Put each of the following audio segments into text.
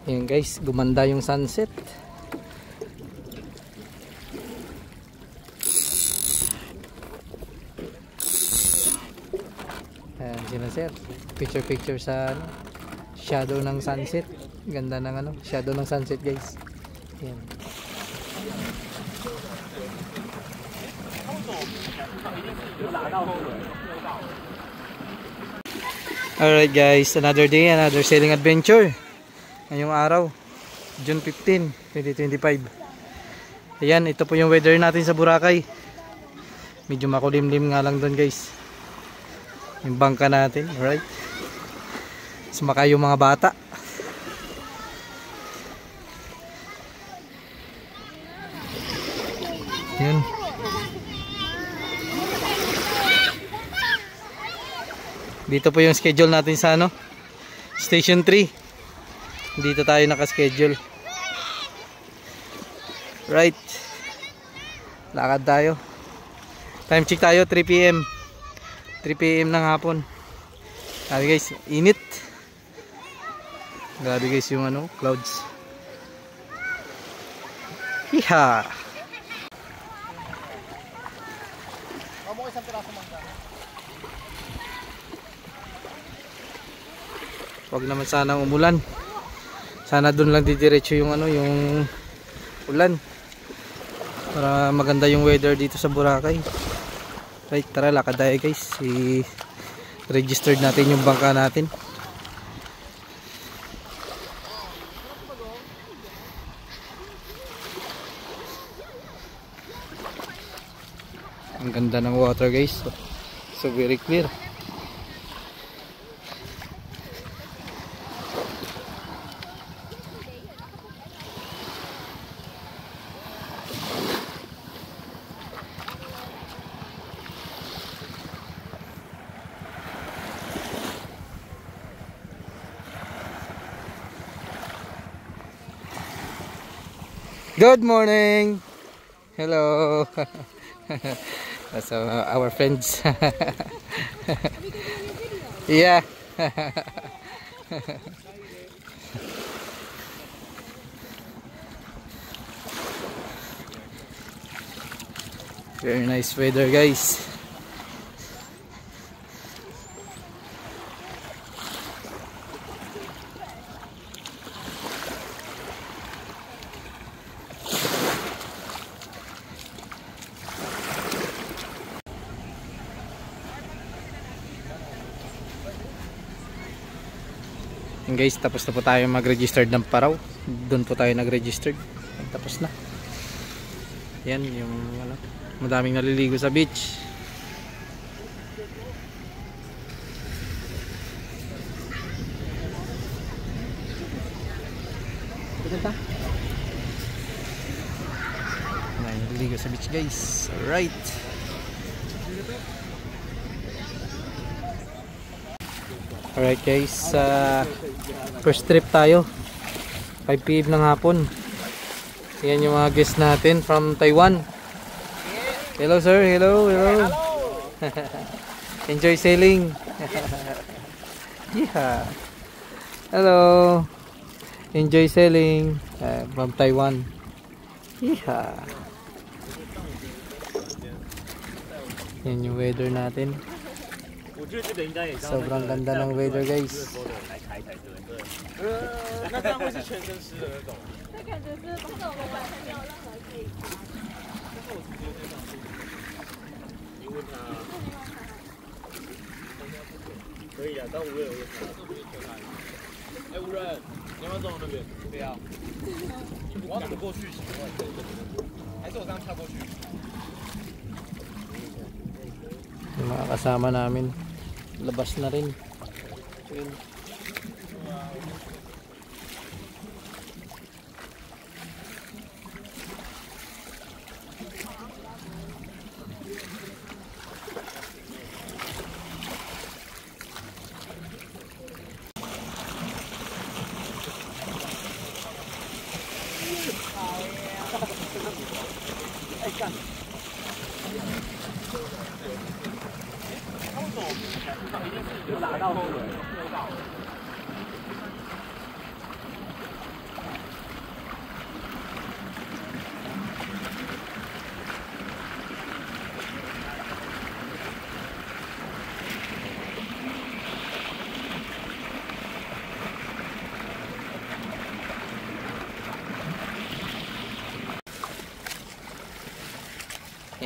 Ayan guys, gumanda yung sunset. Ayan sila sir, picture sa shadow ng sunset. Ganda ng shadow ng sunset guys. Ayan. Alright guys, another day, another sailing adventure. Ngayong araw, June 15, 2025. Ayan, ito po yung weather natin sa Boracay. Medyo makulimlim nga lang doon guys. Yung bangka natin, alright. Sumakay yung mga bata. Ayan. Dito po yung schedule natin sa Station 3. Dito tayo naka-schedule. Right. Lakad tayo. Time check tayo 3 PM. 3 PM ng hapon. Grabe guys, init. Grabe guys yung clouds. Hiha. Wag naman sanang umulan. Sana doon lang didiretso yung yung ulan. Para maganda yung weather dito sa Boracay. Right, tara lakad tayo guys. I-registered natin yung bangka natin. Ang ganda ng water guys. So very clear. Good morning. Hello. That's our friends. Yeah. Very nice weather, guys. And guys, tapos na po tayo mag-registered ng Paraw. Doon po tayo nag-registered. Tapos na. Yan yung madaming naliligo sa beach. Naliligo sa beach guys. Alright. Alright guys, first trip tayo 5 PM ng hapon. Yan yung mga guests natin from Taiwan. Hello sir, hello. Enjoy sailing. Yeah. Hello. Enjoy sailing from Taiwan. Yeah. Yan yung weather natin. Sobrang ganda ng weather guys. Yung mga kasama namin labas na rin. Ayun.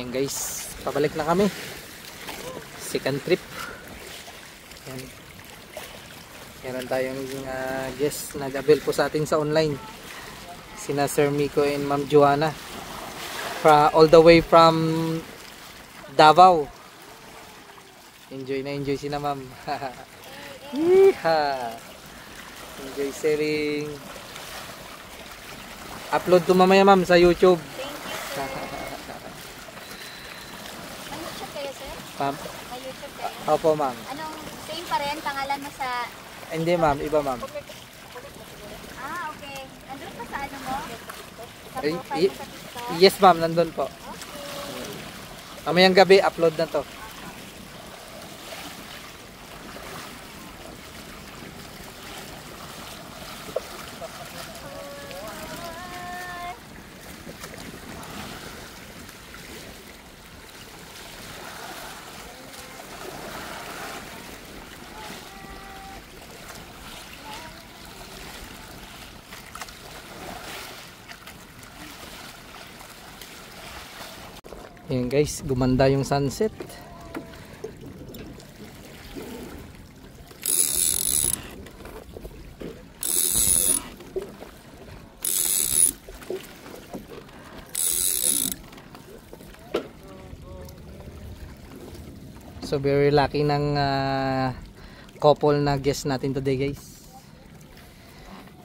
Ayan guys, pabalik na kami. Second trip. Ayan. Meron tayong guest nag-avail po sa atin sa online. Sina Sir Miko and Ma'am Joanna. All the way from Davao. Enjoy na enjoy sila ma'am. Enjoy selling. Upload to mamaya ma'am sa YouTube. Thank you, sir. May YouTube kayo, sir? Ma'am? May YouTube kayo? Opo ma'am. Anong same pa rin pangalan mo sa... Hindi ma'am, iba ma'am. Ah, okay. Nandun pa sa ano mo? Sa Eh, profile mo sa TikTok? Yes ma'am, nandun po. Okay. Mamayang gabi, upload na to. Ayan guys, gumanda yung sunset. So very lucky ng couple na guest natin today guys.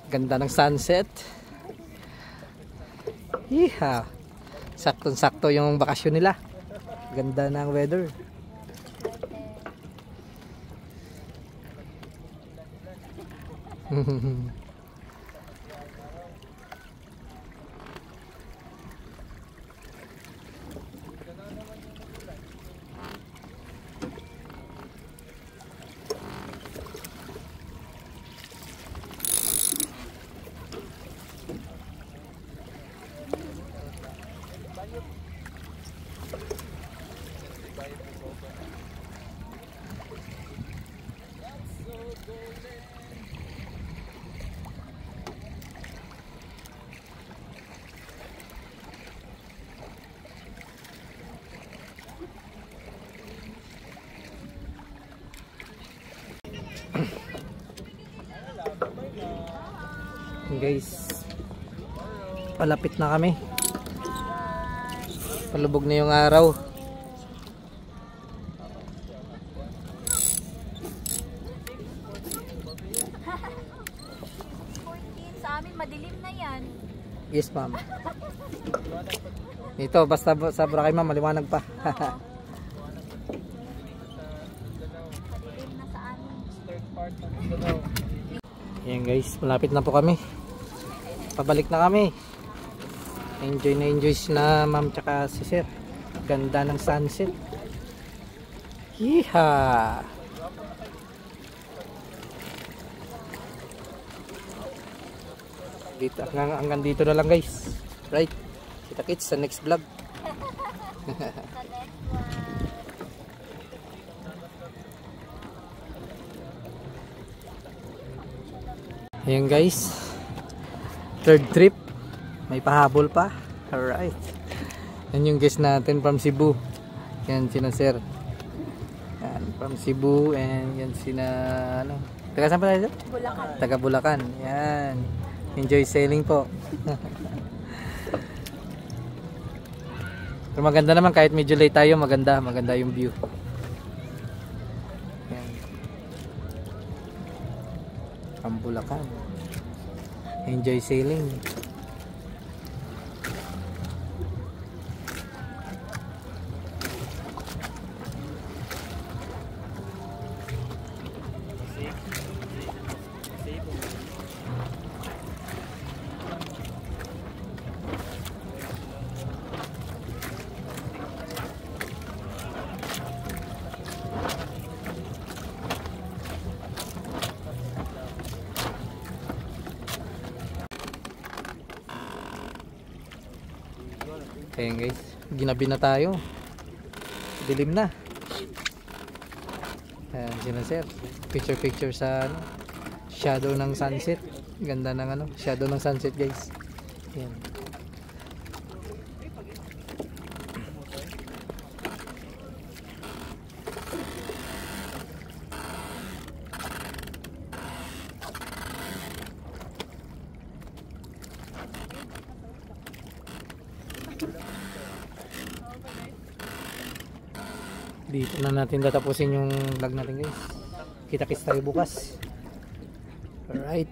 Ganda ng sunset. Yeehaw. Saktong-sakto yung bakasyon nila. Ganda ng weather. Guys, palapit na kami. Palubog na yung araw. Sa amin, madilim na yan. Yes ma'am. Dito basta sa Boracay ma'am, maliwanag pa. Madilim na sa amin. Ayan guys, malapit na po kami. Pabalik na kami. Enjoy na enjoy na ma'am tsaka si sir. Ganda ng sunset. Yeehaw! Dito, hanggang dito na lang guys. Right? Kita-kits sa next vlog. Ayan guys, third trip, may pahabol pa. Alright, yan yung guest natin from Cebu. Yan sina sir, yan from Cebu. And yan sina ano, taga saan pa tayo? Bulacan. Taga Bulacan. Yan, enjoy sailing po. Pero maganda naman, kahit medyo late tayo, maganda yung view. Yan, from Bulacan. Enjoy sailing. Ayan guys, ginabi na tayo. Dilim na. Ayan sila sir. Picture sa ano, shadow ng sunset. Ganda ng ano, shadow ng sunset guys. Ayan. Dito na natin tatapusin yung vlog natin guys. Kita-kits tayo bukas. Alright.